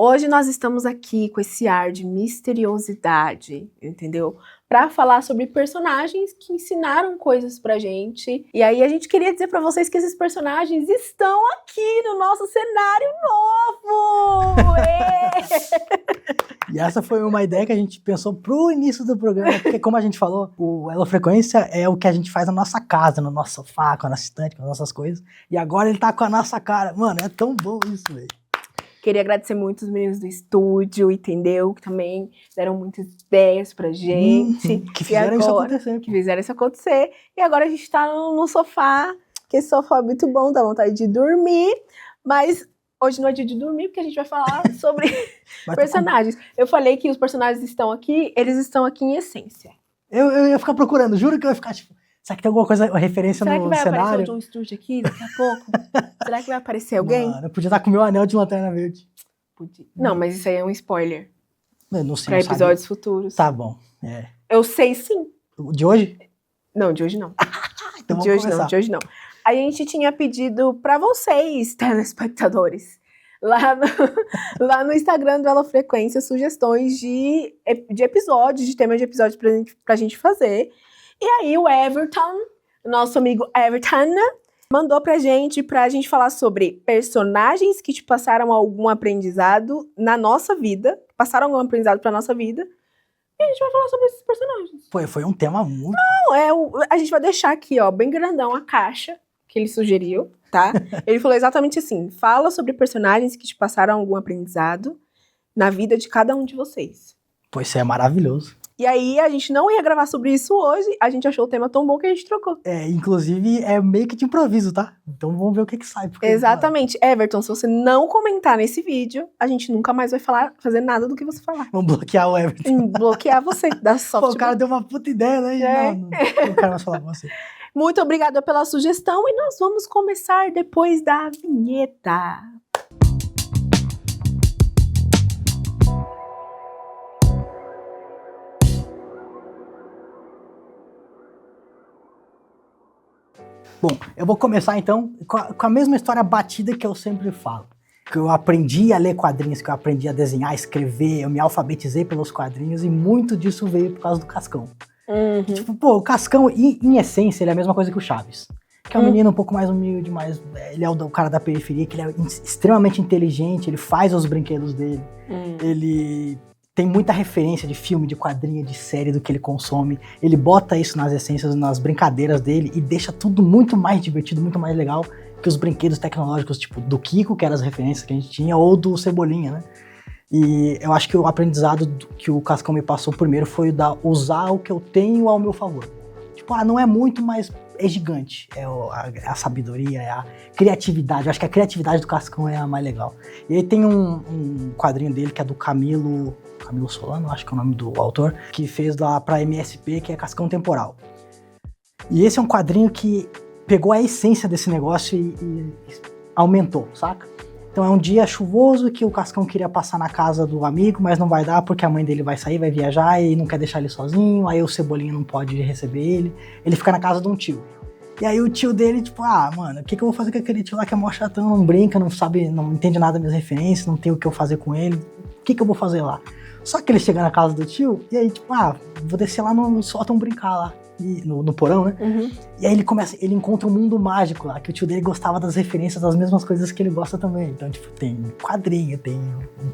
Hoje nós estamos aqui com esse ar de misteriosidade, entendeu? Pra falar sobre personagens que ensinaram coisas pra gente. E aí a gente queria dizer pra vocês que esses personagens estão aqui no nosso cenário novo! E essa foi uma ideia que a gente pensou pro início do programa, porque como a gente falou, o Elo Frequência é o que a gente faz na nossa casa, no nosso sofá, com a nossa estante, com as nossas coisas. E agora ele tá com a nossa cara. Mano, é tão bom isso, velho. Queria agradecer muito os meninos do estúdio, entendeu? Que também deram muitas ideias pra gente. Que fizeram isso acontecer. Que fizeram isso acontecer. E agora a gente tá no sofá, que esse sofá é muito bom, dá vontade de dormir. Mas hoje não é dia de dormir, porque a gente vai falar sobre personagens. Eu falei que os personagens estão aqui, eles estão aqui em essência. Eu ia ficar procurando, juro que eu ia ficar tipo... Será que tem alguma coisa, uma referência no cenário? Será que vai aparecer o John Sturge aqui daqui a pouco? Será que vai aparecer alguém? Mano, eu podia estar com o meu anel de lanterna verde. Podia. Não, mas isso aí é um spoiler. Eu não sei. Pra episódios futuros. Tá bom, é. Eu sei sim. De hoje? Não, de hoje não. Então de hoje não, de hoje não. A gente tinha pedido pra vocês, telespectadores, lá no Instagram do Elo Frequência, sugestões de episódios, de temas de episódios pra gente fazer. E aí o Everton, nosso amigo Everton, mandou pra gente falar sobre personagens que te passaram algum aprendizado na nossa vida, passaram algum aprendizado pra nossa vida, e a gente vai falar sobre esses personagens. Foi um tema muito... Não, a gente vai deixar aqui, ó, bem grandão a caixa que ele sugeriu, tá? Ele falou exatamente assim, fala sobre personagens que te passaram algum aprendizado na vida de cada um de vocês. Pô, isso é maravilhoso. E aí, a gente não ia gravar sobre isso hoje, a gente achou o tema tão bom que a gente trocou. Inclusive, é meio que de improviso, tá? Então vamos ver o que sai. Porque, exatamente. Everton, se você não comentar nesse vídeo, a gente nunca mais vai fazer nada do que você falar. Vamos bloquear o Everton. Bloquear você, da software. Pô, o cara deu uma puta ideia, né? Não quero mais falar com você. Muito obrigada pela sugestão e nós vamos começar depois da vinheta. Bom, eu vou começar então com a mesma história batida que eu sempre falo. Que eu aprendi a ler quadrinhos, que eu aprendi a desenhar, escrever, eu me alfabetizei pelos quadrinhos e muito disso veio por causa do Cascão. Uhum. Tipo, pô, o Cascão, em essência, ele é a mesma coisa que o Chaves. Que é um menino um pouco mais humilde, ele é o cara da periferia, que ele é extremamente inteligente, ele faz os brinquedos dele, ele tem muita referência de filme, de quadrinho, de série do que ele consome, ele bota isso nas essências, nas brincadeiras dele e deixa tudo muito mais divertido, muito mais legal que os brinquedos tecnológicos, tipo do Kiko, que eram as referências que a gente tinha, ou do Cebolinha, né? E eu acho que o aprendizado que o Cascão me passou primeiro foi usar o que eu tenho ao meu favor. Tipo, não é muito, mas é gigante. É a sabedoria, é a criatividade. Eu acho que a criatividade do Cascão é a mais legal. E aí tem um quadrinho dele que é do Camilo Solano, acho que é o nome do autor, que fez lá pra MSP, que é Cascão Temporal. E esse é um quadrinho que pegou a essência desse negócio e aumentou, saca? Então é um dia chuvoso que o Cascão queria passar na casa do amigo, mas não vai dar porque a mãe dele vai sair, vai viajar e não quer deixar ele sozinho, aí o Cebolinha não pode receber ele fica na casa de um tio. E aí o tio dele, tipo, mano, o que eu vou fazer com aquele tio lá que é mó chatão, não brinca, não sabe, não entende nada das minhas referências, não tem o que eu fazer com ele, o que eu vou fazer lá? Só que ele chega na casa do tio e aí, tipo, vou descer lá no sótão brincar lá. No porão, né? Uhum. E aí ele encontra um mundo mágico lá, que o tio dele gostava das referências das mesmas coisas que ele gosta também. Então, tipo, tem quadrinho, tem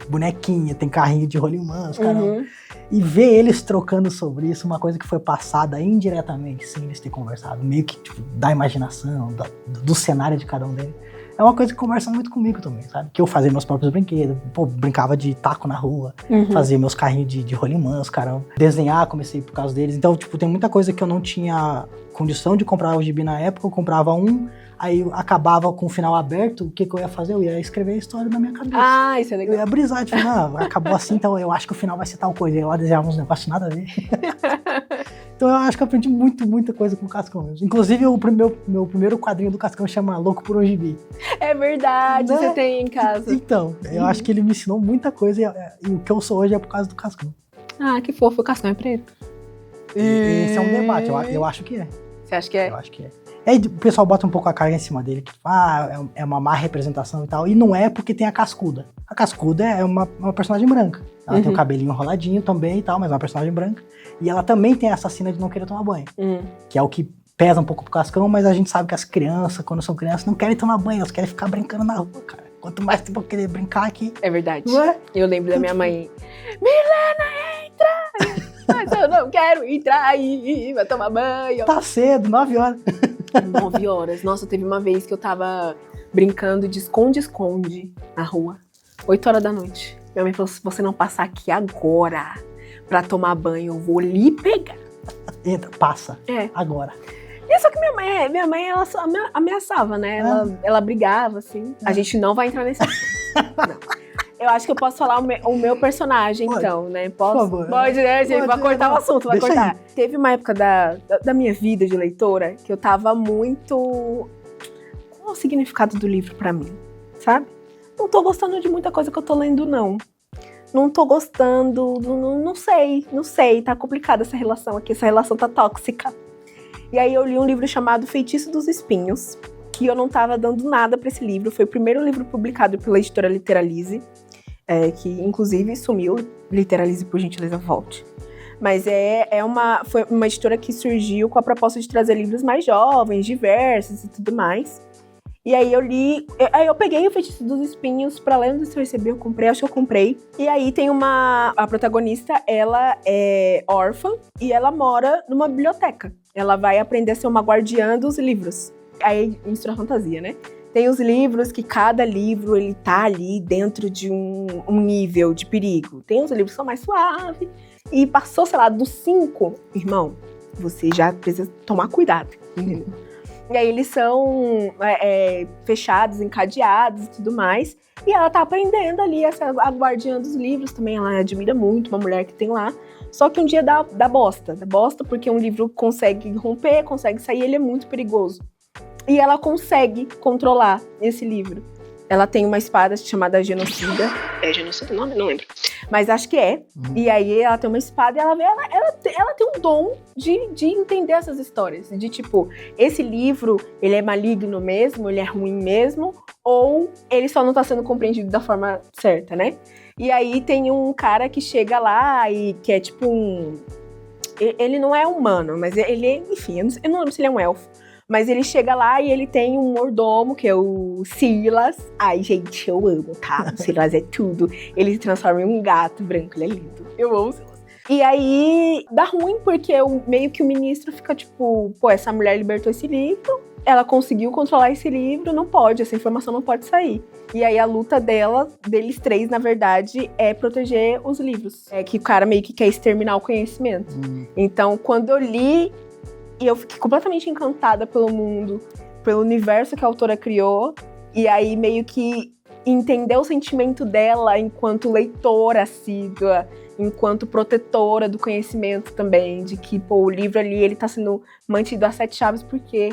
bonequinha, tem carrinho de rolimã, os caramba. Uhum. E ver eles trocando sobre isso, uma coisa que foi passada indiretamente, sem eles terem conversado, meio que tipo, da imaginação, do cenário de cada um deles. É uma coisa que conversa muito comigo também, sabe? Que eu fazia meus próprios brinquedos, brincava de taco na rua, fazia meus carrinhos de rolimã, os caramba. Desenhar, comecei por causa deles. Então, tipo, tem muita coisa que eu não tinha condição de comprar o gibi na época, eu comprava aí acabava com o final aberto, o que eu ia fazer? Eu ia escrever a história na minha cabeça. Isso é legal. Eu ia brisar, tipo, acabou assim, então eu acho que o final vai ser tal coisa. E lá desenhava uns negócios nada a ver. Então eu acho que eu aprendi muita coisa com o Cascão mesmo. Inclusive, meu primeiro quadrinho do Cascão chama Louco por um Gibi. É verdade, né? Você tem em casa. Então, eu acho que ele me ensinou muita coisa e o que eu sou hoje é por causa do Cascão. Que fofo, o Cascão é preto. Esse é um debate, eu acho que é. Você acha que é? Eu acho que é. E aí o pessoal bota um pouco a carga em cima dele, que é uma má representação e tal. E não é porque tem a Cascuda. A Cascuda é uma personagem branca. Ela tem o cabelinho enroladinho também e tal, mas é uma personagem branca. E ela também tem essa cena de não querer tomar banho. Que é o que pesa um pouco pro Cascão, mas a gente sabe que as crianças, quando são crianças, não querem tomar banho, elas querem ficar brincando na rua, cara. Quanto mais tempo eu querer brincar aqui. É verdade. Não é? Eu lembro da minha mãe. Milena, entra! Mas eu não quero entrar aí, vai tomar banho. Tá cedo, 9 horas. 9 horas. Nossa, teve uma vez que eu tava brincando de esconde-esconde na rua. 8 horas da noite. Minha mãe falou, se você não passar aqui agora pra tomar banho, eu vou lhe pegar. Entra, passa. É. Agora. E só que minha mãe ela só ameaçava, né? Ela brigava, assim. A gente não vai entrar nesse assunto. Não. Eu acho que eu posso falar o meu personagem, pode, então, né? Posso? Por favor. Pode, né, gente? Vai cortar o assunto, vai Deixa cortar. aí. Teve uma época da minha vida de leitora que eu tava muito... Qual é o significado do livro pra mim, sabe? Não tô gostando de muita coisa que eu tô lendo, não. Não tô gostando, não sei. Tá complicada essa relação aqui, essa relação tá tóxica. E aí eu li um livro chamado Feitiço dos Espinhos, que eu não tava dando nada pra esse livro. Foi o primeiro livro publicado pela editora Literalize, que inclusive sumiu. Literalize, por gentileza, volte. Mas foi uma editora que surgiu com a proposta de trazer livros mais jovens, diversos e tudo mais. E aí eu li, aí eu peguei o Feitiço dos Espinhos pra ler, não sei se eu recebi, eu comprei, acho que eu comprei. E aí tem a protagonista, ela é órfã e ela mora numa biblioteca. Ela vai aprender a ser uma guardiã dos livros. Aí mistura fantasia, né? Tem os livros que cada livro, ele tá ali dentro de um nível de perigo. Tem os livros que são mais suaves. E passou, sei lá, dos 5, irmão, você já precisa tomar cuidado, entendeu? E aí eles são fechados, encadeados e tudo mais. E ela tá aprendendo ali, a guardiã dos livros também, ela admira muito uma mulher que tem lá. Só que um dia dá bosta porque um livro consegue romper, consegue sair, ele é muito perigoso. E ela consegue controlar esse livro. Ela tem uma espada chamada Genocida. É Genocida o nome? Não lembro. Mas acho que é. E aí ela tem uma espada e ela tem um dom de entender essas histórias. De tipo, esse livro, ele é maligno mesmo, ele é ruim mesmo, ou ele só não tá sendo compreendido da forma certa, né? E aí tem um cara que chega lá e que é tipo ele não é humano, mas ele, enfim, eu não lembro se ele é um elfo. Mas ele chega lá e ele tem um mordomo, que é o Silas. Ai, gente, eu amo, tá? O Silas é tudo. Ele se transforma em um gato branco, ele é lindo. Eu amo o Silas. E aí, dá ruim, porque meio que o ministro fica tipo... Pô, essa mulher libertou esse livro, ela conseguiu controlar esse livro, não pode, essa informação não pode sair. E aí, a luta deles três, na verdade, é proteger os livros. É que o cara meio que quer exterminar o conhecimento. Então, quando eu li... E eu fiquei completamente encantada pelo mundo, pelo universo que a autora criou. E aí, meio que entender o sentimento dela enquanto leitora assídua, enquanto protetora do conhecimento também. De que, pô, o livro ali, ele tá sendo mantido a 7 chaves por quê,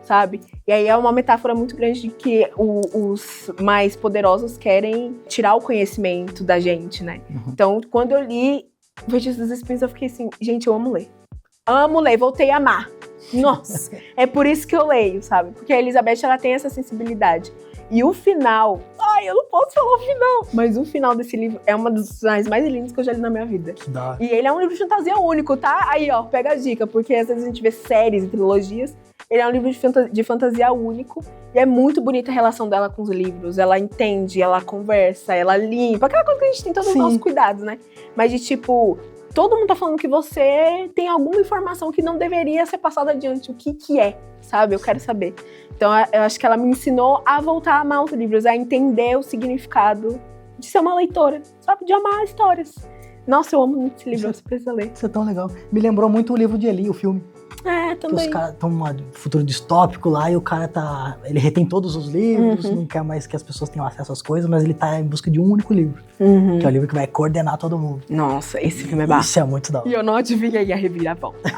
sabe? E aí é uma metáfora muito grande de que os mais poderosos querem tirar o conhecimento da gente, né? Então, quando eu li O Feitiço dos Espinhos, eu fiquei assim, gente, eu amo ler. Amo ler, voltei a amar. Nossa, é por isso que eu leio, sabe? Porque a Elizabeth, ela tem essa sensibilidade. E o final... Ai, eu não posso falar o final. Mas o final desse livro é uma dos finais mais lindos que eu já li na minha vida. E ele é um livro de fantasia único, tá? Aí, ó, pega a dica. Porque às vezes a gente vê séries e trilogias. Ele é um livro de fantasia único. E é muito bonita a relação dela com os livros. Ela entende, ela conversa, ela limpa. Aquela coisa que a gente tem todos os nossos cuidados, né? Mas de tipo... Todo mundo tá falando que você tem alguma informação que não deveria ser passada adiante. O que é, sabe? Eu quero saber. Então, eu acho que ela me ensinou a voltar a amar os livros, a entender o significado de ser uma leitora, sabe? De amar histórias. Nossa, eu amo muito esse livro, você precisa ler. Isso é tão legal. Me lembrou muito o livro de Eli, o filme. É, também. Que os caras estão num futuro distópico lá e o cara ele retém todos os livros, não quer mais que as pessoas tenham acesso às coisas, mas ele tá em busca de um único livro, que é o livro que vai coordenar todo mundo. Nossa, esse filme é bafo. Isso é muito da hora. E eu não adivinhei a reviravolta.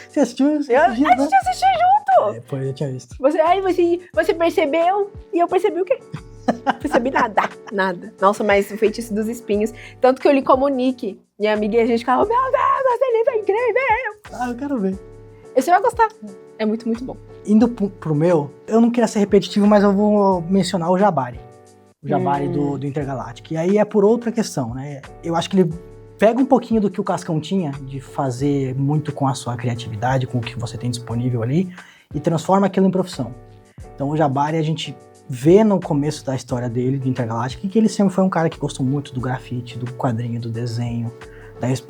Você assistiu isso? A gente assistiu junto! Pô, eu tinha visto. Você percebeu e eu percebi o quê? Não percebi nada. Nossa, mas o Feitiço dos Espinhos, tanto que eu li como o Nick, minha amiga, e a gente ficava, meu Deus, esse livro é incrível! Ah, eu quero ver. Você vai gostar. É muito, muito bom. Indo pro meu, eu não queria ser repetitivo, mas eu vou mencionar o Jabari. O Jabari do Intergalactic. E aí é por outra questão, né? Eu acho que ele pega um pouquinho do que o Cascão tinha, de fazer muito com a sua criatividade, com o que você tem disponível ali, e transforma aquilo em profissão. Então o Jabari, a gente vê no começo da história dele, do Intergalactic, que ele sempre foi um cara que gostou muito do grafite, do quadrinho, do desenho,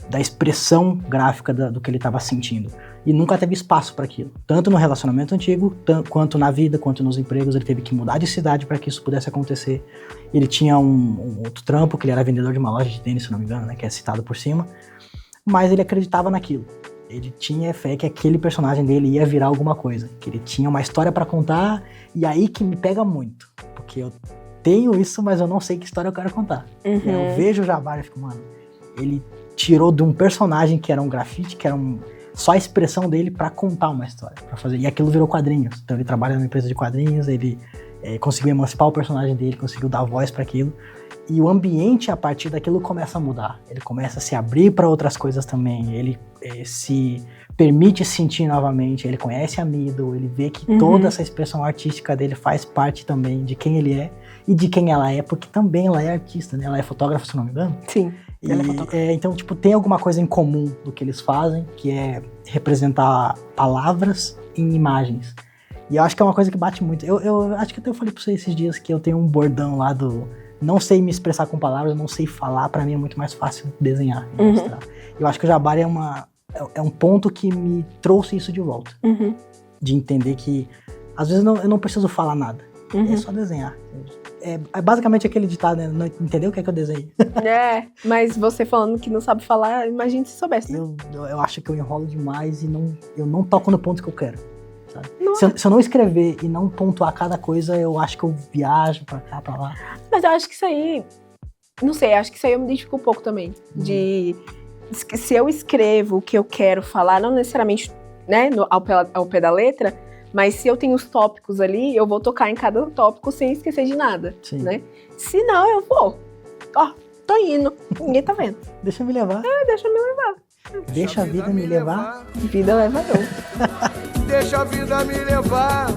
da expressão gráfica do que ele estava sentindo. E nunca teve espaço para aquilo. Tanto no relacionamento antigo, quanto na vida, quanto nos empregos. Ele teve que mudar de cidade para que isso pudesse acontecer. Ele tinha um outro trampo, que ele era vendedor de uma loja de tênis, se não me engano, né, que é citado por cima. Mas ele acreditava naquilo. Ele tinha fé que aquele personagem dele ia virar alguma coisa. Que ele tinha uma história para contar. E aí que me pega muito. Porque eu tenho isso, mas eu não sei que história eu quero contar. Eu vejo o Jabari e fico, mano, ele tirou de um personagem que era um grafite, que era só a expressão dele pra contar uma história, pra fazer. E aquilo virou quadrinhos. Então ele trabalha numa empresa de quadrinhos, ele conseguiu emancipar o personagem dele, conseguiu dar voz pra aquilo. E o ambiente, a partir daquilo, começa a mudar. Ele começa a se abrir pra outras coisas também. Ele se permite sentir novamente. Ele conhece a Mido, ele vê que toda essa expressão artística dele faz parte também de quem ele é e de quem ela é, porque também ela é artista, né? Ela é fotógrafa, se não me engano. Sim. Então, tipo, tem alguma coisa em comum do que eles fazem, que é representar palavras em imagens. E eu acho que é uma coisa que bate muito. Eu acho que até eu falei pra você esses dias que eu tenho um bordão lá do... Não sei me expressar com palavras, não sei falar, pra mim é muito mais fácil desenhar e mostrar. Eu acho que o Jabari é um ponto que me trouxe isso de volta. De entender que, às vezes, eu não preciso falar nada. É só desenhar. É basicamente aquele ditado, né? Não entendeu o que é que eu desenhei? Mas você falando que não sabe falar, imagina se soubesse. Eu acho que eu enrolo demais e eu não toco no ponto que eu quero. Sabe? Se eu não escrever e não pontuar cada coisa, eu acho que eu viajo pra cá, pra lá. Mas eu acho que isso aí... Não sei, acho que isso aí eu me identifico um pouco também. Se eu escrevo o que eu quero falar, não necessariamente, né, ao pé da letra, mas se eu tenho os tópicos ali, eu vou tocar em cada tópico sem esquecer de nada, né? Se não, eu vou. Tô indo. Ninguém tá vendo. Deixa me levar. Deixa me levar. Deixa a vida me levar. Vida leva eu. Deixa a vida me levar.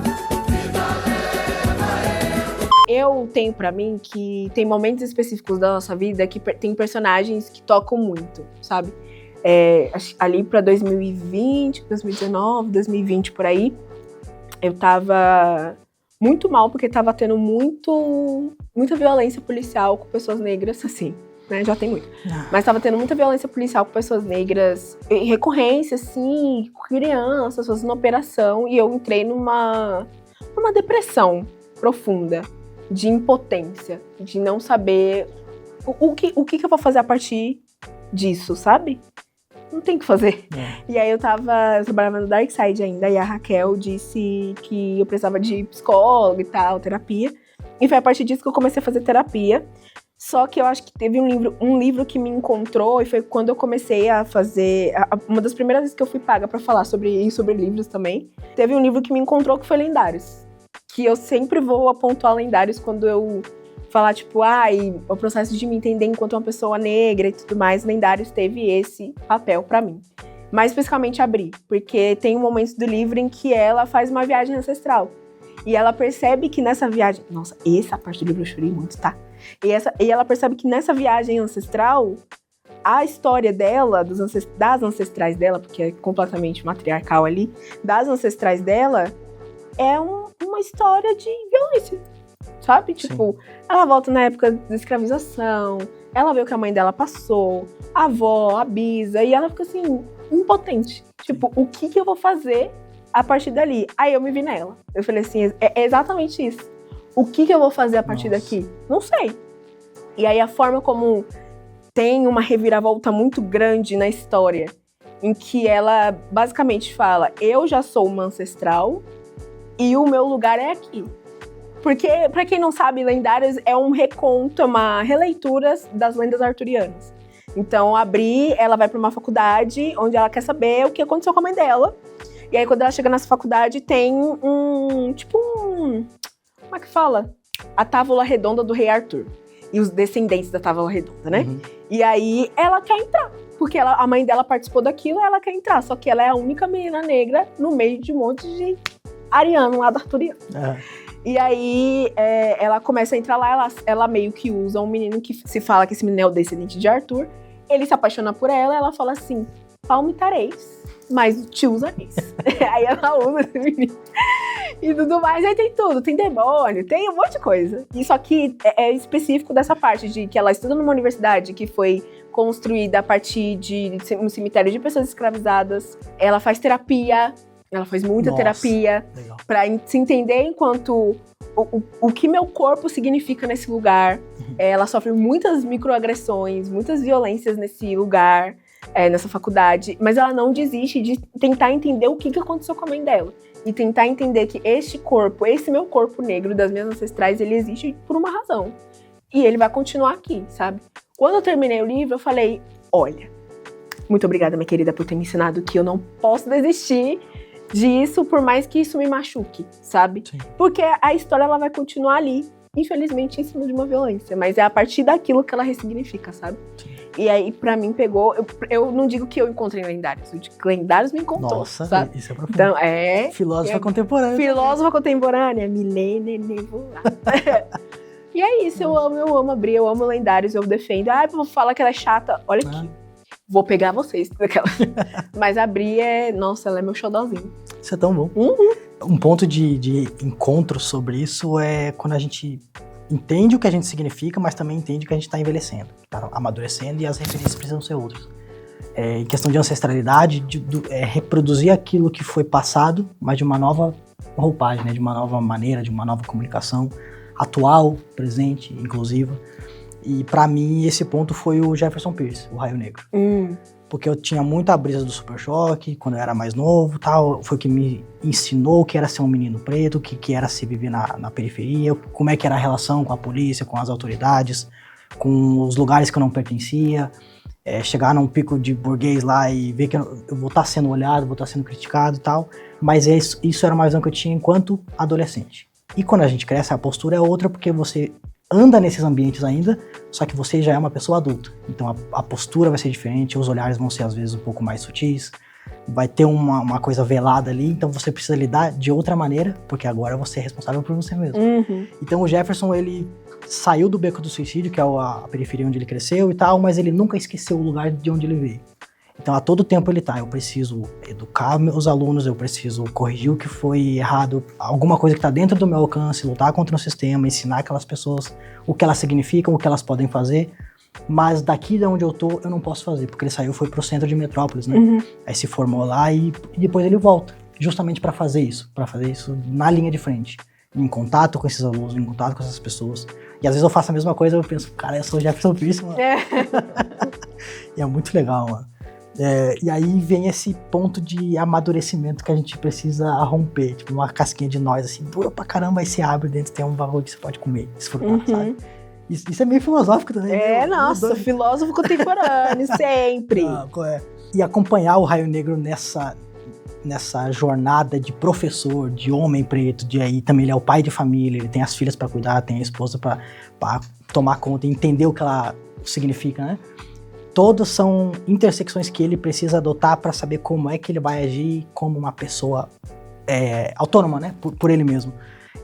Eu tenho pra mim que tem momentos específicos da nossa vida que tem personagens que tocam muito, sabe? Ali pra 2020, 2019, 2020, por aí, eu tava muito mal, porque tava tendo muita violência policial com pessoas negras, assim, né? Já tem muito. Mas tava tendo muita violência policial com pessoas negras, em recorrência, assim, com crianças, fazendo operação, e eu entrei numa depressão profunda, de impotência, de não saber o que eu vou fazer a partir disso, sabe? Não tem o que fazer. E aí eu trabalhava no Dark Side ainda, e a Raquel disse que eu precisava de psicólogo e tal, terapia. E foi a partir disso que eu comecei a fazer terapia. Só que eu acho que teve um livro que me encontrou, e foi quando eu comecei a fazer... Uma das primeiras vezes que eu fui paga pra falar sobre livros também. Teve um livro que me encontrou que foi Lendários. Que eu sempre vou pontuar Lendários quando eu falar, tipo, o processo de me entender enquanto uma pessoa negra e tudo mais, Lendários teve esse papel pra mim. Mais especificamente a Bri, porque tem um momento do livro em que ela faz uma viagem ancestral. E ela percebe que nessa viagem... Nossa, essa parte do livro eu chorei muito, tá? E ela percebe que nessa viagem ancestral, a história dela, das ancestrais dela, porque é completamente matriarcal ali, das ancestrais dela, é uma história de violência. Sabe? Sim. Tipo, ela volta na época da escravização, ela vê o que a mãe dela passou, a avó, a bisa, e ela fica assim, impotente. Tipo, o que eu vou fazer a partir dali? Aí eu me vi nela. Eu falei assim, é exatamente isso. O que eu vou fazer a partir daqui? Não sei. E aí a forma como tem uma reviravolta muito grande na história, em que ela basicamente fala, eu já sou uma ancestral e o meu lugar é aqui. Porque, pra quem não sabe, Lendários é um reconto, uma releitura das lendas arturianas. Então, a Bri, ela vai pra uma faculdade onde ela quer saber o que aconteceu com a mãe dela. E aí, quando ela chega nessa faculdade, tem como é que fala? A Távola Redonda do Rei Arthur. E os descendentes da Távola Redonda, né? E aí, ela quer entrar. porque a mãe dela participou daquilo e ela quer entrar. Só que ela é a única menina negra no meio de um monte de ariano lá da arturiano. E aí, ela começa a entrar lá, ela meio que usa um menino que se fala que esse menino é o descendente de Arthur. Ele se apaixona por ela fala assim, palmitareis, mas te usareis. Aí ela usa esse menino. E tudo mais, aí tem tudo, tem demônio, tem um monte de coisa. Isso aqui é específico dessa parte de que ela estuda numa universidade que foi construída a partir de um cemitério de pessoas escravizadas. Ela faz terapia, ela faz muita terapia pra se entender enquanto o que meu corpo significa nesse lugar. Ela sofre muitas microagressões, muitas violências nesse lugar, nessa faculdade, mas ela não desiste de tentar entender o que aconteceu com a mãe dela. E tentar entender que este corpo, esse meu corpo negro das minhas ancestrais, ele existe por uma razão. E ele vai continuar aqui, sabe? Quando eu terminei o livro, eu falei, olha, muito obrigada, minha querida, por ter me ensinado que eu não posso desistir disso, por mais que isso me machuque, sabe? Sim. Porque a história, ela vai continuar ali, infelizmente, em cima de uma violência. Mas é a partir daquilo que ela ressignifica, sabe? Sim. E aí, pra mim, pegou... Eu não digo que eu encontrei Lendários. Lendários me encontrou, nossa, sabe? Isso é profundo. Então, filósofa contemporânea. Filósofa contemporânea. Milene Nevoar. E é isso, eu amo a Bri, eu amo Lendários, eu defendo. Vou falar que ela é chata. Olha aqui. Vou pegar vocês. Mas a Bri nossa, ela é meu xodózinho. Isso é tão bom. Um ponto de encontro sobre isso é quando a gente entende o que a gente significa, mas também entende que a gente está envelhecendo, está amadurecendo e as referências precisam ser outras. Em questão de ancestralidade, reproduzir aquilo que foi passado, mas de uma nova roupagem, né? De uma nova maneira, de uma nova comunicação atual, presente, inclusiva. E pra mim esse ponto foi o Jefferson Pierce, o Raio Negro. Porque eu tinha muita brisa do Super Choque quando eu era mais novo, tal. Foi o que me ensinou o que era ser um menino preto, o que era se viver na periferia, como é que era a relação com a polícia, com as autoridades, com os lugares que eu não pertencia. Chegar num pico de burguês lá e ver que eu vou estar sendo olhado, vou estar sendo criticado e tal. Mas isso era uma visão que eu tinha enquanto adolescente. E quando a gente cresce, a postura é outra, porque você anda nesses ambientes ainda, só que você já é uma pessoa adulta. Então a postura vai ser diferente, os olhares vão ser às vezes um pouco mais sutis, vai ter uma coisa velada ali, então você precisa lidar de outra maneira, porque agora você é responsável por você mesmo. Então o Jefferson, ele saiu do Beco do Suicídio, que é a periferia onde ele cresceu e tal, mas ele nunca esqueceu o lugar de onde ele veio. Então, a todo tempo ele eu preciso educar meus alunos, eu preciso corrigir o que foi errado, alguma coisa que está dentro do meu alcance, lutar contra o sistema, ensinar aquelas pessoas o que elas significam, o que elas podem fazer, mas daqui de onde eu tô, eu não posso fazer, porque ele foi pro centro de Metrópolis, né? Aí se formou lá e depois ele volta, justamente para fazer isso na linha de frente, em contato com esses alunos, em contato com essas pessoas. E às vezes eu faço a mesma coisa, eu penso, cara, eu sou o Jefferson Pierce, mano. E é muito legal, mano. E aí vem esse ponto de amadurecimento que a gente precisa romper, tipo uma casquinha de noz assim, dura pra caramba, aí você abre dentro, tem um bagulho que você pode comer, desfrutar, sabe? Isso é meio filosófico também. Nossa, filósofo contemporâneo, sempre. E acompanhar o Raio Negro nessa jornada de professor, de homem preto, aí também ele é o pai de família, ele tem as filhas pra cuidar, tem a esposa pra tomar conta e entender o que ela significa, né? Todas são intersecções que ele precisa adotar para saber como é que ele vai agir como uma pessoa autônoma, né? Por ele mesmo.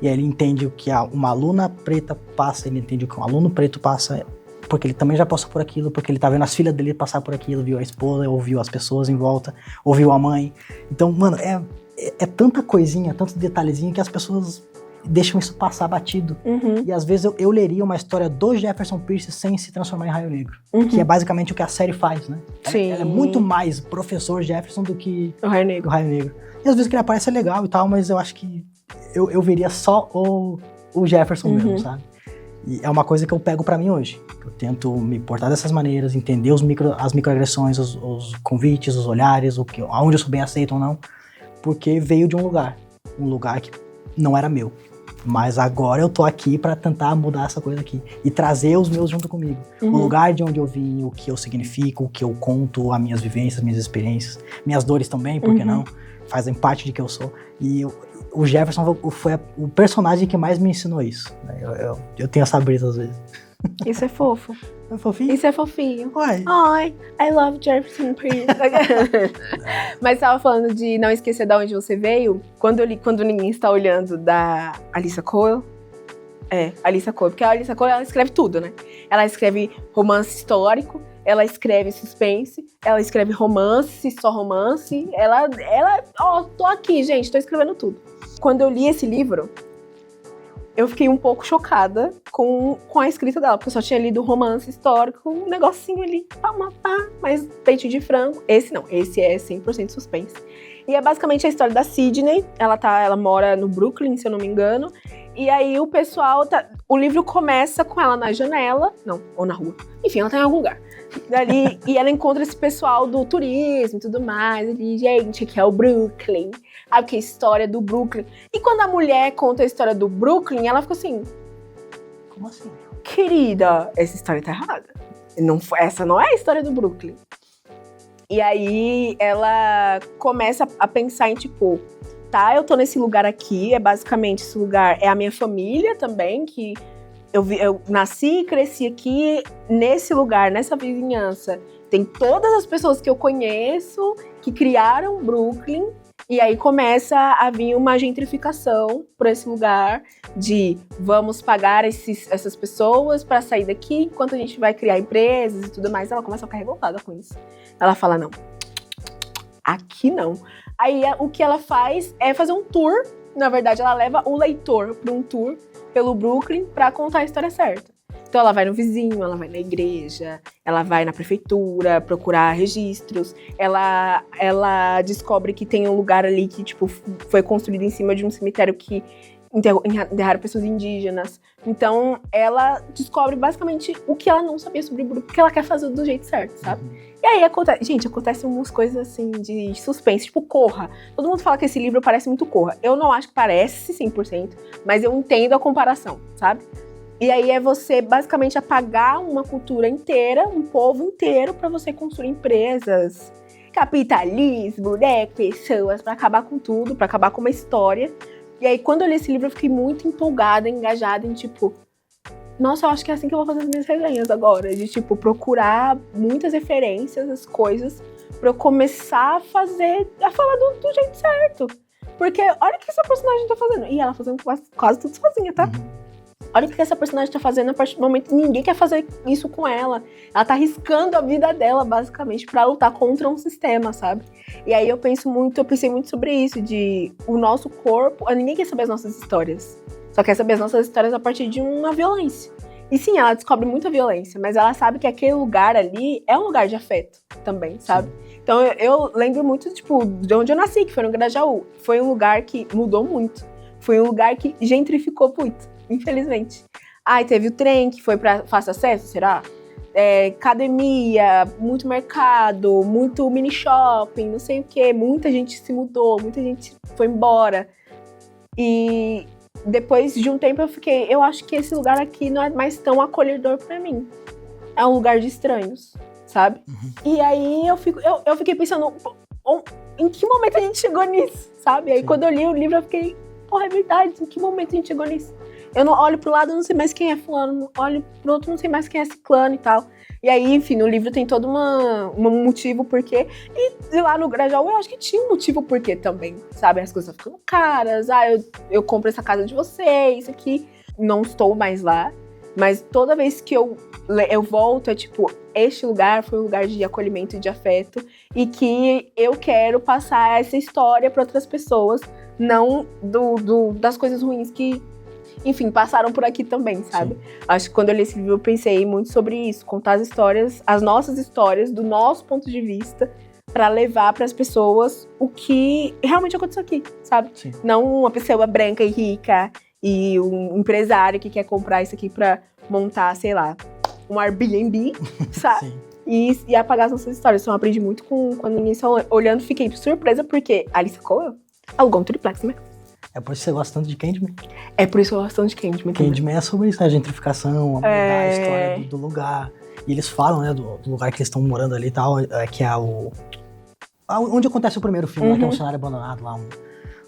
E aí ele entende o que uma aluna preta passa, ele entende o que um aluno preto passa, porque ele também já passou por aquilo, porque ele tá vendo as filhas dele passar por aquilo, viu a esposa, ouviu as pessoas em volta, ouviu a mãe. Então, mano, é tanta coisinha, tanto detalhezinho que as pessoas deixam isso passar batido. E às vezes eu leria uma história do Jefferson Pierce sem se transformar em Raio Negro. Que é basicamente o que a série faz, né? Sim. Ela é muito mais professor Jefferson do que o Raio Negro. E às vezes que ele aparece é legal e tal, mas eu acho que eu veria só o Jefferson mesmo, sabe? E é uma coisa que eu pego pra mim hoje. Eu tento me portar dessas maneiras, entender as microagressões, os convites, os olhares, aonde eu sou bem aceito ou não, porque veio de um lugar que não era meu. Mas agora eu tô aqui pra tentar mudar essa coisa aqui. E trazer os meus junto comigo. O lugar de onde eu vim, o que eu significo, o que eu conto, as minhas vivências, minhas experiências. Minhas dores também, por que não? Fazem parte de quem eu sou. E o Jefferson foi o personagem que mais me ensinou isso. Eu tenho essa brisa às vezes. Isso é fofo. É fofinho? Isso é fofinho. Uai. Ai, I love Jefferson Prince. Mas tava falando de não esquecer de onde você veio. Quando ninguém está olhando, da Alyssa Cole. Alyssa Cole. Porque a Alyssa Cole, ela escreve tudo, né? Ela escreve romance histórico, ela escreve suspense, ela escreve romance, só romance. Ela, tô aqui, gente, tô escrevendo tudo. Quando eu li esse livro, eu fiquei um pouco chocada com a escrita dela, porque eu só tinha lido romance histórico, um negocinho ali pra matar, mas peito de frango. Esse não, esse é 100% suspense. E é basicamente a história da Sydney. Ela mora no Brooklyn, se eu não me engano. E aí o pessoal o livro começa com ela na janela, não, ou na rua. Enfim, ela tá em algum lugar. Dali, e ela encontra esse pessoal do turismo e tudo mais. E, gente, aqui é o Brooklyn. Aqui é a história do Brooklyn. E quando a mulher conta a história do Brooklyn, ela fica assim... Como assim? Querida, essa história tá errada. Essa não é a história do Brooklyn. E aí ela começa a pensar em tipo... Tá, eu tô nesse lugar aqui. Basicamente, esse lugar é a minha família também, que... Eu nasci e cresci aqui nesse lugar, nessa vizinhança. Tem todas as pessoas que eu conheço que criaram Brooklyn. E aí começa a vir uma gentrificação por esse lugar de vamos pagar essas pessoas para sair daqui enquanto a gente vai criar empresas e tudo mais. Ela começa a ficar revoltada com isso. Ela fala, não, aqui não. Aí o que ela faz é fazer um tour. Na verdade, ela leva o leitor para um tour pelo Brooklyn para contar a história certa. Então ela vai no vizinho, ela vai na igreja, ela vai na prefeitura procurar registros, ela descobre que tem um lugar ali que tipo, foi construído em cima de um cemitério que enterraram pessoas indígenas. Então ela descobre basicamente o que ela não sabia sobre o Brooklyn, que ela quer fazer do jeito certo, sabe? E aí acontecem umas coisas assim de suspense, tipo Corra. Todo mundo fala que esse livro parece muito Corra. Eu não acho que parece 100%, mas eu entendo a comparação, sabe? E aí é você basicamente apagar uma cultura inteira, um povo inteiro, pra você construir empresas, capitalismo, né, pessoas, pra acabar com tudo, pra acabar com uma história. E aí quando eu li esse livro eu fiquei muito empolgada, engajada em tipo... Nossa, eu acho que é assim que eu vou fazer as minhas resenhas agora. De, tipo, procurar muitas referências, as coisas, pra eu começar a falar do jeito certo. Porque olha o que essa personagem tá fazendo. E ela fazendo quase tudo sozinha, tá? Olha o que essa personagem tá fazendo a partir do momento que ninguém quer fazer isso com ela. Ela tá arriscando a vida dela, basicamente, pra lutar contra um sistema, sabe? E aí eu pensei muito sobre isso, de o nosso corpo... Ninguém quer saber as nossas histórias. Só quer saber as nossas histórias a partir de uma violência. E sim, ela descobre muita violência, mas ela sabe que aquele lugar ali é um lugar de afeto também, sabe? Sim. Então eu lembro muito, tipo, de onde eu nasci, que foi no Grajaú. Foi um lugar que mudou muito. Foi um lugar que gentrificou muito, infelizmente. Teve o trem, que foi para fácil acesso, será? Academia, muito mercado, muito mini shopping, não sei o quê. Muita gente se mudou, muita gente foi embora. E... depois de um tempo eu acho que esse lugar aqui não é mais tão acolhedor pra mim. É um lugar de estranhos, sabe? E aí eu fiquei pensando, em que momento a gente chegou nisso, sabe? Aí quando eu li o livro eu fiquei, porra, é verdade, em que momento a gente chegou nisso? Eu não olho pro lado, não sei mais quem é fulano, olho pro outro, não sei mais quem é ciclano e tal. E aí, enfim, no livro tem todo um motivo porquê. E lá no Grajaú eu acho que tinha um motivo porquê também, sabe? As coisas ficando caras, eu compro essa casa de vocês, aqui. Não estou mais lá, mas toda vez que eu volto, é tipo, este lugar foi um lugar de acolhimento e de afeto, e que eu quero passar essa história para outras pessoas, não das coisas ruins que... enfim, passaram por aqui também, sabe? Sim. Acho que quando eu li esse livro eu pensei muito sobre isso, contar as histórias, as nossas histórias, do nosso ponto de vista, pra levar pras pessoas o que realmente aconteceu aqui, sabe? Sim. Não uma pessoa branca e rica e um empresário que quer comprar isso aqui pra montar, sei lá, um Airbnb, sabe? E apagar as nossas histórias. Então eu aprendi muito quando eu estava olhando, fiquei surpresa porque a Alyssa Cole alugou um triplex, né? É por isso que você gosta tanto de Candyman? É por isso que eu gosto tanto de Candyman. Candyman é sobre isso, né? A gentrificação, mudar a história do lugar. E eles falam, né, do lugar que eles estão morando ali e tal, que é onde acontece o primeiro filme, né, que é um cenário abandonado lá,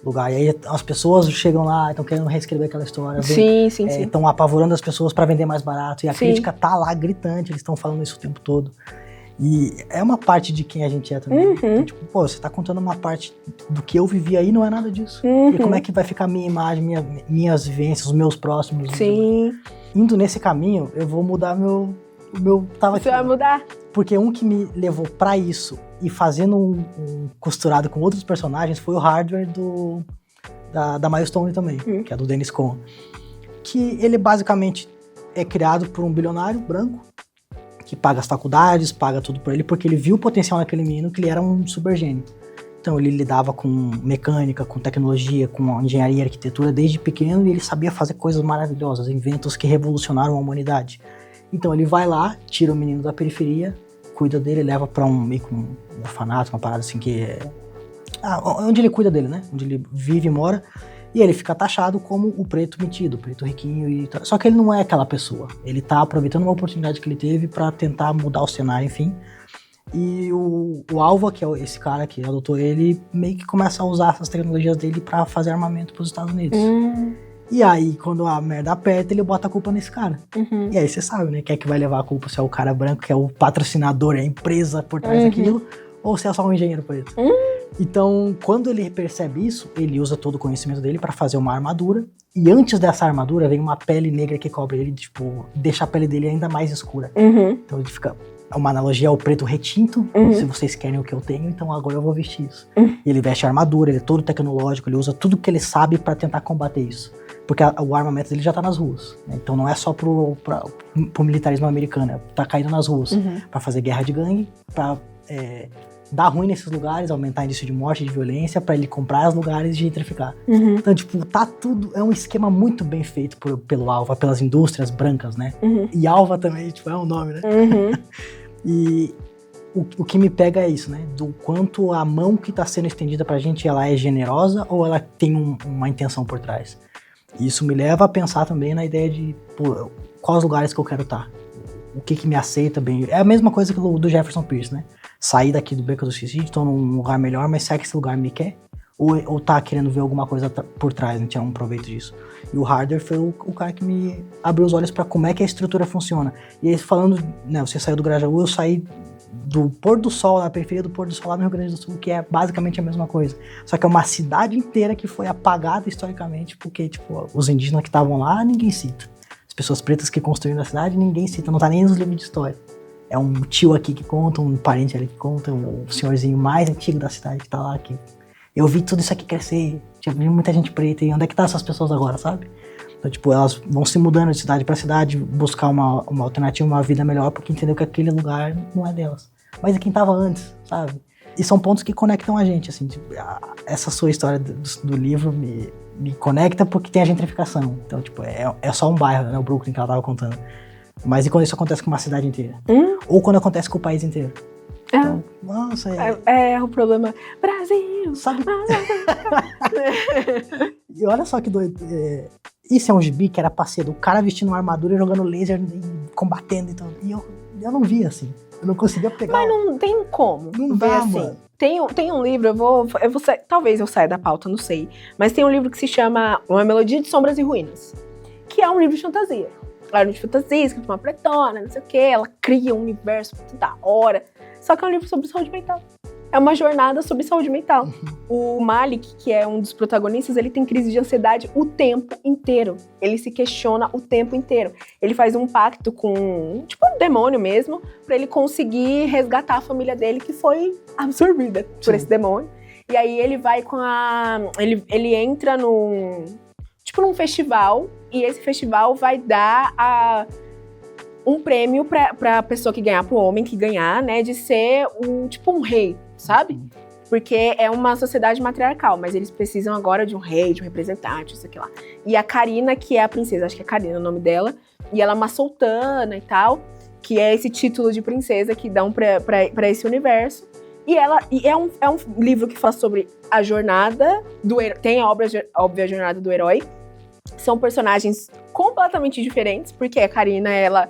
lugar. E aí as pessoas chegam lá, estão querendo reescrever aquela história. Sim. Estão apavorando as pessoas para vender mais barato. E a Sim. crítica tá lá gritante, eles estão falando isso o tempo todo. E é uma parte de quem a gente é também. Então, tipo, pô, você tá contando uma parte do que eu vivi aí, não é nada disso. E como é que vai ficar a minha imagem, minhas vivências, os meus próximos? Sim. Indo nesse caminho, eu vou mudar o meu tava Você aqui, vai mudar? Porque um que me levou pra isso e fazendo um costurado com outros personagens foi o Hardware da Milestone também, que é do Dennis Cohen. Que ele basicamente é criado por um bilionário branco que paga as faculdades, paga tudo por ele, porque ele viu o potencial naquele menino, que ele era um super gênio. Então ele lidava com mecânica, com tecnologia, com engenharia e arquitetura desde pequeno, e ele sabia fazer coisas maravilhosas, inventos que revolucionaram a humanidade. Então ele vai lá, tira o menino da periferia, cuida dele, leva pra meio que um orfanato, uma parada assim que é... onde ele cuida dele, né? Onde ele vive e mora. E ele fica taxado como o preto metido, o preto riquinho e tal. Só que ele não é aquela pessoa. Ele tá aproveitando uma oportunidade que ele teve pra tentar mudar o cenário, enfim. E o Alva, que é esse cara que adotou ele, meio que começa a usar essas tecnologias dele pra fazer armamento pros Estados Unidos. E aí, quando a merda aperta, ele bota a culpa nesse cara. E aí você sabe, né? Quem é que vai levar a culpa? Se é o cara branco, que é o patrocinador, é a empresa por trás daquilo, ou se é só um engenheiro preto. Então, quando ele percebe isso, ele usa todo o conhecimento dele pra fazer uma armadura. E antes dessa armadura, vem uma pele negra que cobre ele, tipo, deixa a pele dele ainda mais escura. Então ele fica... É uma analogia ao preto retinto. Se vocês querem o que eu tenho, então agora eu vou vestir isso. E ele veste a armadura, ele é todo tecnológico, ele usa tudo que ele sabe pra tentar combater isso. Porque o armamento dele já tá nas ruas, né? Então não é só pro militarismo americano, tá caindo nas ruas. Pra fazer guerra de gangue, pra dar ruim nesses lugares, aumentar o índice de morte, de violência, pra ele comprar os lugares e gentrificar. Então, tipo, tá tudo... É um esquema muito bem feito pelo Alva, pelas indústrias brancas, né? E Alva também, tipo, é um nome, né? E o que me pega é isso, né? Do quanto a mão que tá sendo estendida pra gente, ela é generosa ou ela tem uma intenção por trás. E isso me leva a pensar também na ideia de, pô, quais lugares que eu quero estar. O que me aceita bem. É a mesma coisa que do Jefferson Pierce, né? Sair daqui do beco do suicídio, tô num lugar melhor, mas será que esse lugar me quer? Ou tá querendo ver alguma coisa por trás, né? Tirar um proveito disso. E o Harder foi o cara que me abriu os olhos pra como é que a estrutura funciona. E aí falando, né, você saiu do Grajaú, eu saí do pôr do sol, na periferia do pôr do sol lá no Rio Grande do Sul, que é basicamente a mesma coisa. Só que é uma cidade inteira que foi apagada historicamente, porque, tipo, os indígenas que estavam lá, ninguém cita. As pessoas pretas que construíram a cidade, ninguém cita, não tá nem nos livros de história. É um tio aqui que conta, um parente ali que conta, o senhorzinho mais antigo da cidade que tá lá, que eu vi tudo isso aqui crescer, tinha muita gente preta, e onde é que tá essas pessoas agora, sabe? Então, tipo, elas vão se mudando de cidade pra cidade, buscar uma alternativa, uma vida melhor, porque entendeu que aquele lugar não é delas. Mas é quem tava antes, sabe? E são pontos que conectam a gente, assim, tipo, essa sua história do livro me conecta porque tem a gentrificação. Então, tipo, é só um bairro, né, o Brooklyn que ela tava contando. Mas e quando isso acontece com uma cidade inteira? Ou quando acontece com o país inteiro? Então, nossa, é o problema. Brasil! Sabe? E olha só que doido. Isso é um gibi que era pra ser do cara vestindo uma armadura e jogando laser e combatendo e tudo. E eu não via assim. Eu não conseguia pegar. Mas não tem como. Não ver dá, assim. mano. Tem um livro, talvez eu saia da pauta, não sei. Mas tem um livro que se chama Uma Melodia de Sombras e Ruínas. Que é um livro de fantasia. É um livro de fantasia, escrito por uma pretona, não sei o quê. Ela cria um universo muito da hora. Só que é um livro sobre saúde mental. É uma jornada sobre saúde mental. O Malik, que é um dos protagonistas, ele tem crise de ansiedade o tempo inteiro. Ele se questiona o tempo inteiro. Ele faz um pacto com, tipo, um demônio mesmo, pra ele conseguir resgatar a família dele, que foi absorvida por esse demônio. E aí ele vai com ele entra num festival, e esse festival vai dar um prêmio pra pessoa que ganhar, pro homem que ganhar, né, de ser um rei, sabe? Porque é uma sociedade matriarcal, mas eles precisam agora de um rei, de um representante, isso aqui lá. E a Karina, que é a princesa, acho que é Karina o nome dela, e ela é uma sultana e tal, que é esse título de princesa que dão pra esse universo. E é um livro que fala sobre a jornada do herói, tem a óbvia jornada do herói. São personagens completamente diferentes, porque a Karina, ela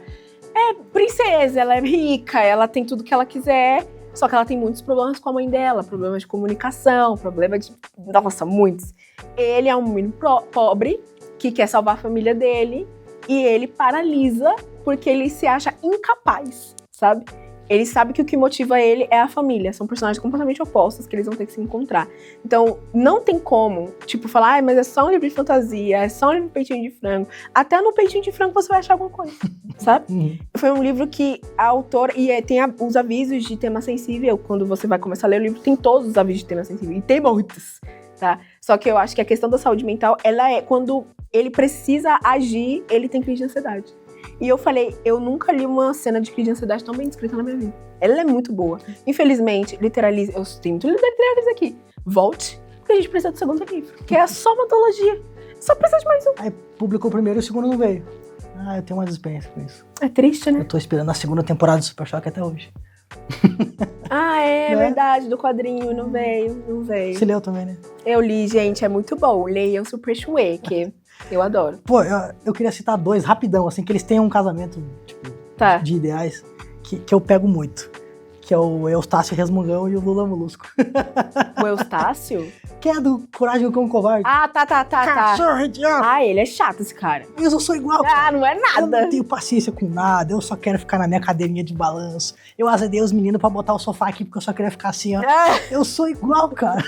é princesa, ela é rica, ela tem tudo que ela quiser. Só que ela tem muitos problemas com a mãe dela, problemas de comunicação, problema de... Nossa, muitos. Ele é um menino pobre que quer salvar a família dele e ele paralisa porque ele se acha incapaz, sabe? Ele sabe que o que motiva ele é a família. São personagens completamente opostos que eles vão ter que se encontrar. Então, não tem como, tipo, falar, mas é só um livro de fantasia, é só um livro de peitinho de frango. Até no peitinho de frango você vai achar alguma coisa, sabe? Foi um livro que a autora... E tem os avisos de tema sensível. Quando você vai começar a ler o livro, tem todos os avisos de tema sensível. E tem muitos, tá? Só que eu acho que a questão da saúde mental, ela é... Quando ele precisa agir, ele tem crise de ansiedade. E eu falei, eu nunca li uma cena de crise de ansiedade tão bem descrita na minha vida. Ela é muito boa. Infelizmente, literaliza... Eu tenho muito literaliza aqui. Volte, porque a gente precisa do segundo livro. Que é só uma antologia. Só precisa de mais um. Aí publicou o primeiro e o segundo não veio. Eu tenho umas experiências com isso. É triste, né? Eu tô esperando a segunda temporada do Super Choque até hoje. É verdade, do quadrinho, não veio. Você leu também, né? Eu li, gente, é muito bom. Leiam Super Choque. Eu adoro. Pô, eu queria citar dois, rapidão, assim, que eles têm um casamento, tipo, de ideais, que eu pego muito. Que é o Eustácio Resmungão e o Lula Molusco. O Eustácio? Que é do Coragem do Cão Covarde. Tá. Cachorro idiota! Ele é chato, esse cara. Mas eu sou igual, cara. Não é nada. Eu não tenho paciência com nada, eu só quero ficar na minha cadeirinha de balanço. Eu azedei os meninos pra botar o sofá aqui, porque eu só queria ficar assim, ó. Eu sou igual, cara.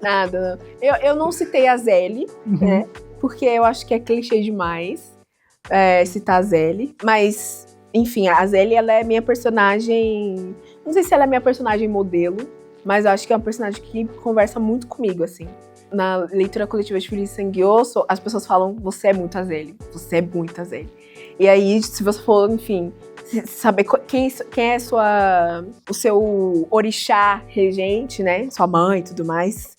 Nada, não. Eu não citei a Zélie, né? Porque eu acho que é clichê demais citar a Zélie. Mas, enfim, a Zélie, ela é minha personagem... Não sei se ela é minha personagem modelo, mas eu acho que é uma personagem que conversa muito comigo, assim. Na leitura coletiva de Filhos de Sangue e Osso, as pessoas falam, você é muito a Zélie. Você é muito a Zélie. E aí, se você for, enfim... saber quem é o seu orixá regente, né? Sua mãe e tudo mais,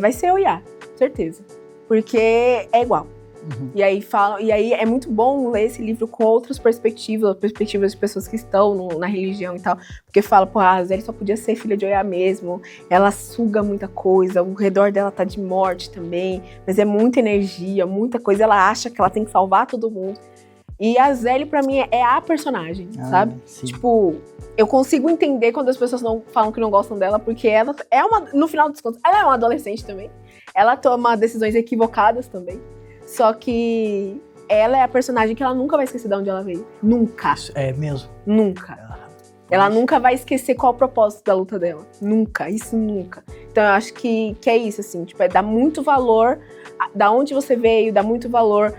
vai ser o Iá, certeza. Porque é igual. E aí é muito bom ler esse livro com outras perspectivas de pessoas que estão na religião e tal. Porque fala, a Zélie só podia ser filha de Oiá mesmo. Ela suga muita coisa, o redor dela tá de morte também. Mas é muita energia, muita coisa. Ela acha que ela tem que salvar todo mundo. E a Zélie, pra mim, é a personagem, sabe? Sim. Tipo, eu consigo entender quando as pessoas não falam que não gostam dela, porque ela é no final dos contos, ela é uma adolescente também. Ela toma decisões equivocadas também. Só que ela é a personagem que ela nunca vai esquecer de onde ela veio. Nunca. É mesmo? Nunca. Ela nunca vai esquecer qual é o propósito da luta dela. Nunca, isso nunca. Então eu acho que é isso, assim, tipo, dar muito valor da onde você veio, dar muito valor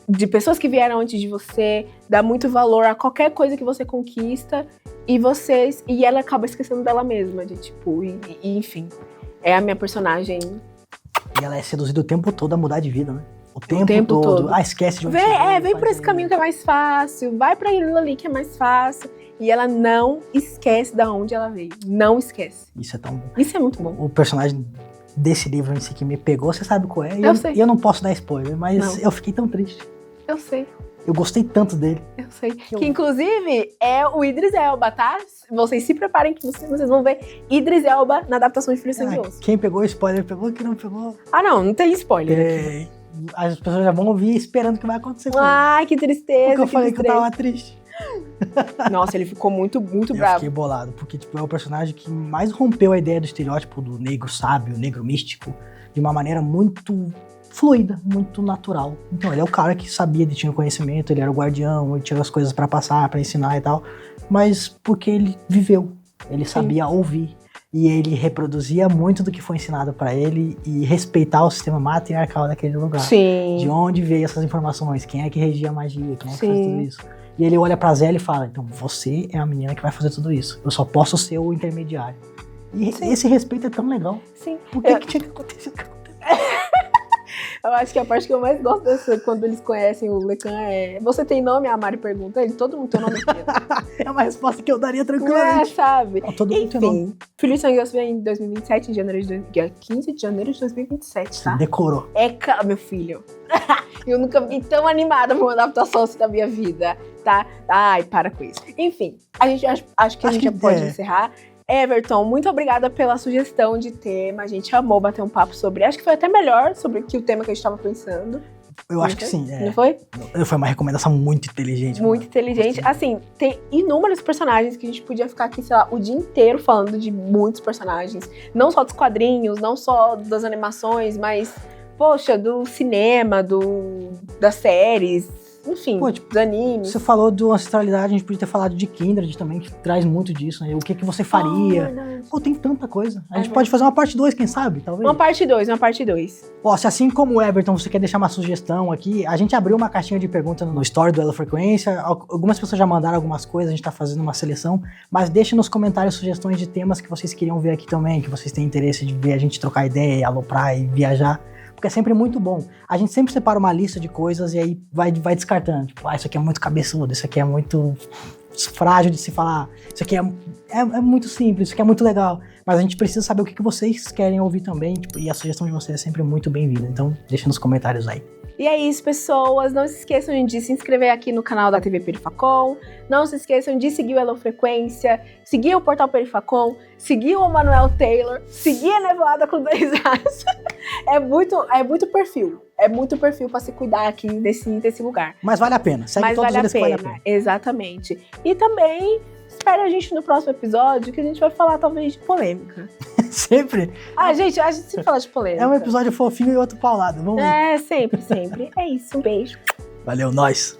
de pessoas que vieram antes de você, dá muito valor a qualquer coisa que você conquista e ela acaba esquecendo dela mesma, de tipo, enfim, é a minha personagem. E ela é seduzida o tempo todo a mudar de vida, né? O tempo todo. Esquece de onde vem por esse caminho que é mais fácil, vai pra aquilo ali que é mais fácil. E ela não esquece de onde ela veio. Não esquece. Isso é tão bom. Isso é muito bom. O personagem desse livro em si que me pegou, você sabe qual é. Eu sei. E eu não posso dar spoiler, mas eu fiquei tão triste. Eu sei. Eu gostei tanto dele. Eu sei. Que inclusive é o Idris Elba, tá? Vocês se preparem que vocês vão ver Idris Elba na adaptação de Filhos de Sangue e Osso. Quem pegou spoiler pegou, quem não pegou... Não tem spoiler. As pessoas já vão ouvir esperando o que vai acontecer. Ai, que tristeza. Porque eu falei que eu tava triste. Nossa, ele ficou muito bravo. Eu fiquei bolado, porque tipo, é o personagem que mais rompeu a ideia do estereótipo do negro sábio, negro místico, de uma maneira muito fluida, muito natural. Então ele é o cara que sabia, ele tinha conhecimento, ele era o guardião, ele tinha as coisas pra passar, pra ensinar e tal, mas porque ele viveu, ele sabia ouvir. E ele reproduzia muito do que foi ensinado pra ele e respeitar o sistema matriarcal daquele lugar. Sim. De onde veio essas informações, quem é que regia a magia, quem é que faz tudo isso. E ele olha pra Zélie e fala, então você é a menina que vai fazer tudo isso. Eu só posso ser o intermediário. E esse respeito é tão legal. Sim. Por que tinha que acontecer o que aconteceu? Eu acho que a parte que eu mais gosto dessa, quando eles conhecem o Lecan é... Você tem nome? A Mari pergunta. Todo mundo tem nome aqui. É uma resposta que eu daria tranquilamente. Sabe? Todo mundo tem nome. Filhos de Sangue e Osso vem em 2027, dia 15 de janeiro de 2027, tá? Você decorou. Meu filho. Eu nunca fiquei tão animada por uma adaptação assim da minha vida, tá? Ai, para com isso. Enfim, acho que a gente já pode encerrar. Everton, muito obrigada pela sugestão de tema. A gente amou bater um papo sobre. Acho que foi até melhor sobre o tema que a gente estava pensando. Eu acho que sim. Não foi? Foi uma recomendação muito inteligente. Muito inteligente. Assim, tem inúmeros personagens que a gente podia ficar aqui, sei lá, o dia inteiro falando de muitos personagens. Não só dos quadrinhos, não só das animações, mas, poxa, do cinema, das séries, enfim, Pô, tipo, dos animes. Você falou do ancestralidade, a gente podia ter falado de Kindred também, que traz muito disso, né? O que você faria. Verdade. Pô, tem tanta coisa. A gente pode fazer uma parte 2, quem sabe, talvez. Uma parte 2. Ó, se assim como o Everton, você quer deixar uma sugestão aqui, a gente abriu uma caixinha de perguntas no story do Elo Frequência. Algumas pessoas já mandaram algumas coisas, a gente tá fazendo uma seleção, mas deixe nos comentários sugestões de temas que vocês queriam ver aqui também, que vocês têm interesse de ver a gente trocar ideia, aloprar e viajar. Porque é sempre muito bom. A gente sempre separa uma lista de coisas e aí vai descartando. Tipo, isso aqui é muito cabeçudo, isso aqui é muito frágil de se falar, isso aqui é muito simples, isso aqui é muito legal. Mas a gente precisa saber o que vocês querem ouvir também, tipo, e a sugestão de vocês é sempre muito bem-vinda. Então, deixa nos comentários aí. E é isso, pessoas. Não se esqueçam de se inscrever aqui no canal da TV Perifacom. Não se esqueçam de seguir o Elo Frequência, seguir o Portal Perifacom, seguir o Manuel Taylor, seguir a Nevoada com 2 As. É muito perfil. É muito perfil pra se cuidar aqui desse lugar. Mas vale a pena. Segue todos eles que vale a pena. Exatamente. E também espere a gente no próximo episódio, que a gente vai falar talvez de polêmica. Sempre? A gente sempre fala de polêmica. É um episódio fofinho e outro paulado. Vamos ver. Sempre. É isso. Um beijo. Valeu, nós.